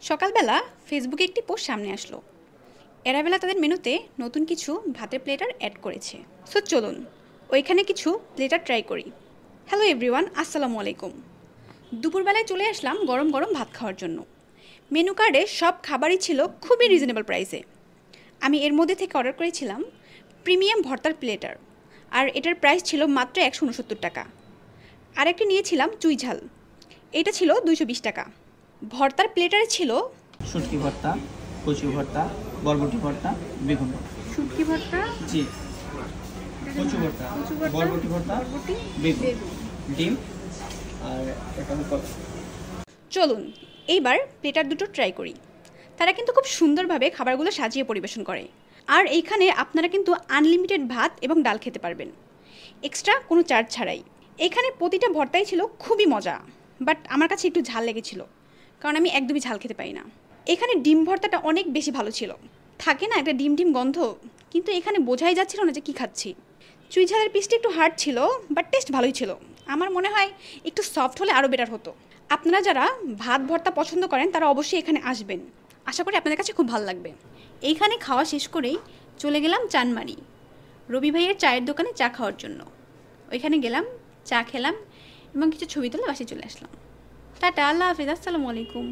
সকালবেলা ফেসবুকে একটি পোস্ট সামনে আসলো। এরাবেলা তাদের মেনুতে নতুন কিছু ভাতের প্লেটার অ্যাড করেছে। সো চলুন ওইখানে কিছু প্লেটার ট্রাই করি। হ্যালো এভরিওয়ান, আসসালামু আলাইকুম। দুপুরবেলায় চলে আসলাম গরম গরম ভাত খাওয়ার জন্য। মেনু কার্ডে সব খাবারই ছিল খুবই রিজনেবল প্রাইসে। আমি এর মধ্যে থেকে অর্ডার করেছিলাম প্রিমিয়াম ভর্তার প্লেটার, আর এটার প্রাইস ছিল মাত্র 169 টাকা। আরেকটি নিয়েছিলাম চুই ঝাল, এটা ছিল 220 টাকা। ভর্তার প্লেটারে ছিল শুটকি ভর্তা, কচু ভর্তা, বরবটি ভর্তা, বেগুন ভর্তা। শুটকি ভর্তা, জি, কচু ভর্তা, বরবটি ভর্তা, বেগুন, ডিম, আর এটা হলো কলা। চলুন এইবার প্লেটার দুটো ট্রাই করি। তারা কিন্তু খুব সুন্দরভাবে খাবারগুলো সাজিয়ে পরিবেশন করে। আর এইখানে আপনারা কিন্তু আনলিমিটেড ভাত এবং ডাল খেতে পারবেন, এক্সট্রা কোনো চার্জ ছাড়াই। এখানে প্রতিটা ভর্তাই ছিল খুবই মজা, বাট আমার কাছে একটু ঝাল লেগেছিল, কারণ আমি একদমই ঝাল খেতে পারি না। এখানে ডিম ভর্তাটা অনেক বেশি ভালো ছিল। থাকে না একটা ডিম ডিম গন্ধ, কিন্তু এখানে বোঝাই যাচ্ছিল না যে কী খাচ্ছি। চুই ঝালের পিসটা একটু হার্ড ছিল, বাট টেস্ট ভালোই ছিল। আমার মনে হয় একটু সফট হলে আরও বেটার হতো। আপনারা যারা ভাত ভর্তা পছন্দ করেন তারা অবশ্যই এখানে আসবেন, আশা করি আপনাদের কাছে খুব ভালো লাগবে। এইখানে খাওয়া শেষ করেই চলে গেলাম চানমারি, রবি ভাইয়ের চায়ের দোকানে চা খাওয়ার জন্য। ওইখানে গেলাম, চা খেলাম এবং কিছু ছবি তুলে বাসায় চলে আসলাম। টাটা, আল্লাহ হাফিজ, আসসালামু আলাইকুম।